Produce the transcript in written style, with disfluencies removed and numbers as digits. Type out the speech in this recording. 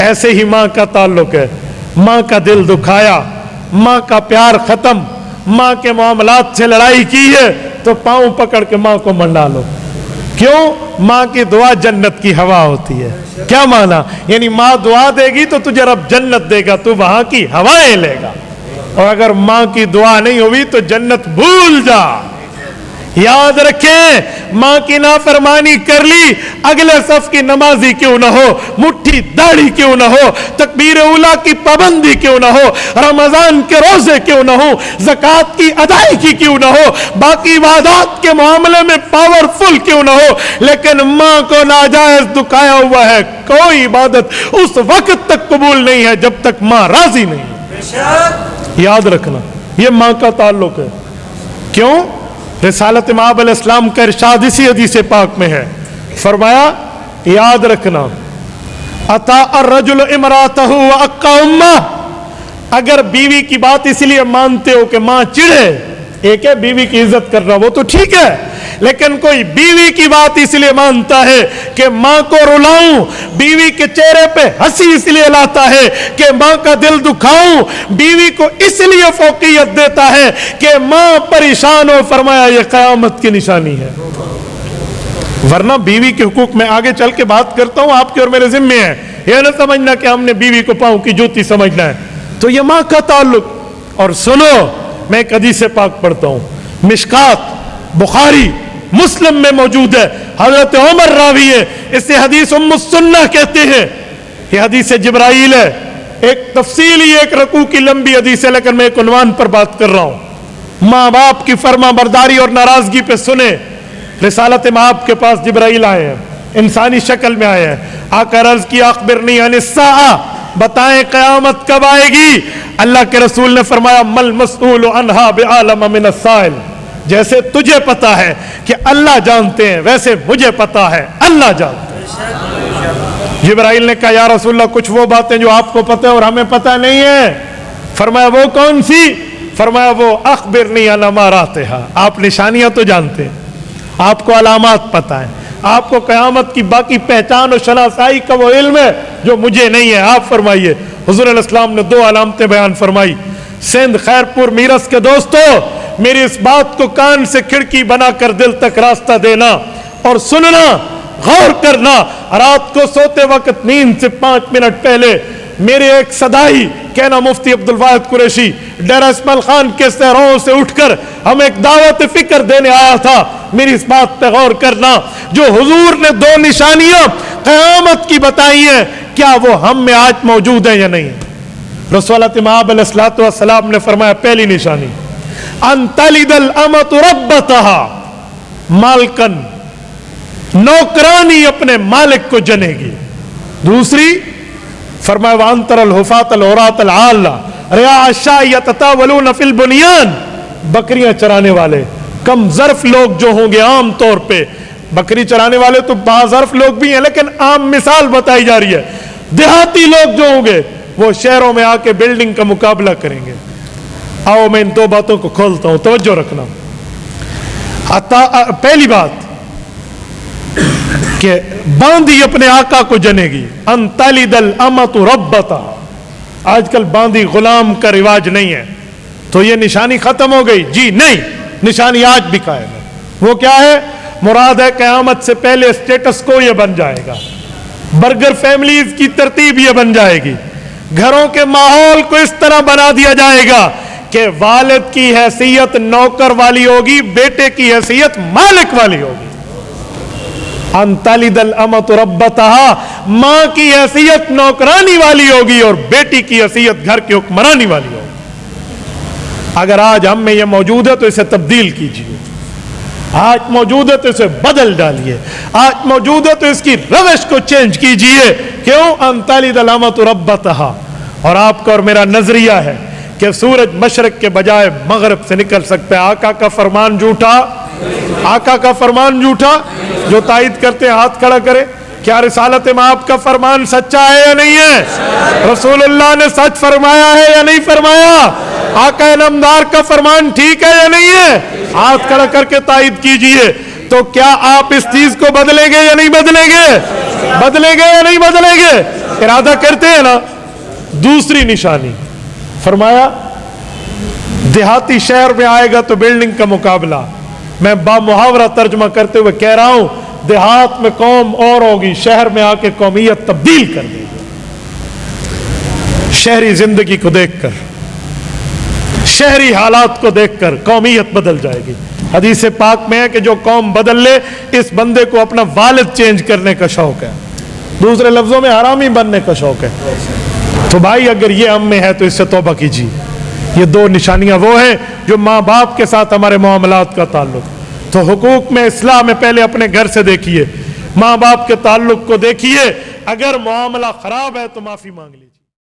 ایسے ہی ماں کا تعلق ہے. ماں کا دل دکھایا, ماں کا پیار ختم, ماں کے معاملات سے لڑائی کی ہے تو پاؤں پکڑ کے ماں کو منڈا لو. کیوں؟ ماں کی دعا جنت کی ہوا ہوتی ہے. کیا مانا؟ یعنی ماں دعا دے گی تو تجھے رب جنت دے گا, تو وہاں کی ہوائیں لے گا. اور اگر ماں کی دعا نہیں ہوئی تو جنت بھول جا. یاد رکھیں, ماں کی نافرمانی کر لی, اگلے صف کی نمازی کیوں نہ ہو, مٹھی داڑھی کیوں نہ ہو, تکبیر اولیٰ کی پابندی کیوں نہ ہو, رمضان کے روزے کیوں نہ ہو, زکوٰۃ کی ادائیگی کیوں نہ ہو, باقی عبادات کے معاملے میں پاورفل کیوں نہ ہو, لیکن ماں کو ناجائز دکھایا ہوا ہے, کوئی عبادت اس وقت تک قبول نہیں ہے جب تک ماں راضی نہیں ہے. یاد رکھنا, یہ ماں کا تعلق ہے. کیوں؟ رسالت مآب علیہ السلام کا ارشاد اسی حدیث پاک میں ہے. فرمایا, یاد رکھنا, اطاع الرجل امرأتہ وأقى امہ, اگر بیوی کی بات اس لیے مانتے ہو کہ ماں چڑھے, ایک ہے بیوی کی عزت کرنا, وہ تو ٹھیک ہے, لیکن کوئی بیوی کی بات اس لیے مانتا ہے کہ ماں کو رلاؤں, بیوی کے چہرے پہ ہنسی اس لیے لاتا ہے کہ ماں کا دل دکھاؤں, بیوی کو اس لیے فوقیت دیتا ہے کہ ماں پریشان ہو, فرمایا یہ قیامت کی نشانی ہے. ورنہ بیوی کے حقوق میں آگے چل کے بات کرتا ہوں, آپ کے اور میرے ذمے ہیں, یہ نہ سمجھنا کہ ہم نے بیوی کو پاؤں کی جوتی سمجھنا ہے. تو یہ ماں کا تعلق. اور سنو, میں ایک حدیث پاک پڑھتا ہوں, مشکات, بخاری, مسلم میں موجود ہے, حضرت عمر راوی ہے, اسے حدیث ام السنہ کہتے ہیں. یہ حدیث جبرائیل ہے, ایک تفصیلی ایک رکوع کی لمبی حدیث ہے, لیکن میں ایک عنوان پر بات کر رہا ہوں. ماں باپ کی فرما برداری اور ناراضگی پہ سنیں. رسالت مآب کے پاس جبرائیل آئے ہیں, انسانی شکل میں آئے ہیں. آ کر عرض کی, اخبرنی عن الساعہ, بتائیں قیامت کب آئے گی. اللہ کے رسول نے فرمایا, مل مسئول عنہا بعالم من السائل, جیسے تجھے پتا ہے کہ اللہ جانتے ہیں, ویسے مجھے پتا ہے اللہ جانتے ہیں. جبرائیل نے کہا, یا رسول اللہ, کچھ وہ باتیں جو آپ کو پتہ ہے اور ہمیں پتہ نہیں ہے. فرمایا, وہ کون سی؟ فرمایا, وہ اخبرنی عن اماراتہا, آپ نشانیاں تو جانتے ہیں, آپ کو علامات پتہ ہیں, آپ کو قیامت کی باقی پہچان و شناسائی کا وہ علم ہے جو مجھے نہیں ہے. آپ فرمائیے. حضور علیہ السلام نے 2 علامتیں بیان فرمائی. سندھ خیرپور میرس کے دوستو, میری اس بات کو کان سے کھڑکی بنا کر دل تک راستہ دینا اور سننا, غور کرنا. رات کو سوتے وقت نیند سے 5 منٹ پہلے میرے ایک صدائی کہنا مفتی عبد الواحد قریشی ڈیرہ اسماعیل خان کے صحراؤں سے اٹھ کر ہمیں ایک دعوت فکر دینے آیا تھا. میری اس بات پہ غور کرنا, جو حضور نے 2 نشانیاں قیامت کی بتائی ہیں, کیا وہ ہم میں آج موجود ہیں یا نہیں؟ رسولت مآب علیہ السلام نے فرمایا, پہلی نشانی, ان تلد الامۃ ربتہا, مالکن, نوکرانی اپنے مالک کو جنے گی. دوسری فرمایا, وان تر الحفاۃ العراۃ العالہ رعاء الشاء یتطاولون فی البنیان, بکریاں چرانے والے کم ظرف لوگ جو ہوں گے, عام طور پہ بکری چرانے والے تو باظرف لوگ بھی ہیں, لیکن عام مثال بتائی جا رہی ہے, دیہاتی لوگ جو ہوں گے وہ شہروں میں آ کے بلڈنگ کا مقابلہ کریں گے. آؤ میں ان 2 باتوں کو کھولتا ہوں, توجہ رکھنا. پہلی بات کہ باندی اپنے آقا کو جنے گی, ان تلد الامۃ ربتہا. آج کل باندی غلام کا رواج نہیں ہے, تو یہ نشانی ختم ہو گئی؟ جی نہیں, نشانی آج بھی قائم ہے. وہ کیا ہے؟ مراد ہے قیامت سے پہلے اسٹیٹس کو یہ بن جائے گا, برگر فیملیز کی ترتیب یہ بن جائے گی, گھروں کے ماحول کو اس طرح بنا دیا جائے گا کہ والد کی حیثیت نوکر والی ہوگی, بیٹے کی حیثیت مالک والی ہوگی. ان تلد الامۃ ربتہا, ماں کی حیثیت نوکرانی والی ہوگی اور بیٹی کی حیثیت گھر کی حکمرانی والی ہوگی. اگر آج ہم میں یہ موجود ہے تو اسے تبدیل کیجیے, آج موجود ہے تو اسے بدل ڈالیے, آج موجود ہے تو اس کی روش کو چینج کیجیے. کیوں؟ ان تلد الامۃ ربتہا. اور آپ کا اور میرا نظریہ ہے کہ سورج مشرق کے بجائے مغرب سے نکل سکتا ہے. آقا کا فرمان جھوٹا, آقا کا فرمان جھوٹا. جو تائید کرتے ہیں ہاتھ کھڑا کرے. کیا رسالت مآب کا فرمان سچا ہے یا نہیں ہے؟ رسول اللہ نے سچ فرمایا ہے یا نہیں فرمایا؟ آقا نامدار کا فرمان ٹھیک ہے یا نہیں ہے؟ ہاتھ کھڑا کر کے تائید کیجئے. تو کیا آپ اس چیز کو بدلیں گے یا نہیں بدلیں گے؟ بدلیں گے یا نہیں بدلیں گے؟ ارادہ کرتے ہیں نا. دوسری نشانی فرمایا دیہاتی شہر میں آئے گا تو بلڈنگ کا مقابلہ. میں با محاورہ ترجمہ کرتے ہوئے کہہ رہا ہوں دیہات میں قوم اور ہوگی, شہر میں آ کے قومیت تبدیل کر دی. شہری زندگی کو دیکھ کر, شہری حالات کو دیکھ کر قومیت بدل جائے گی. حدیث پاک میں ہے کہ جو قوم بدل لے اس بندے کو اپنا والد چینج کرنے کا شوق ہے, دوسرے لفظوں میں حرامی بننے کا شوق ہے. تو بھائی اگر یہ ہم میں ہے تو اس سے توبہ کیجیے. یہ دو نشانیاں وہ ہیں جو ماں باپ کے ساتھ ہمارے معاملات کا تعلق. تو حقوق میں اصلاح میں پہلے اپنے گھر سے دیکھیے, ماں باپ کے تعلق کو دیکھیے, اگر معاملہ خراب ہے تو معافی مانگ لیجیے.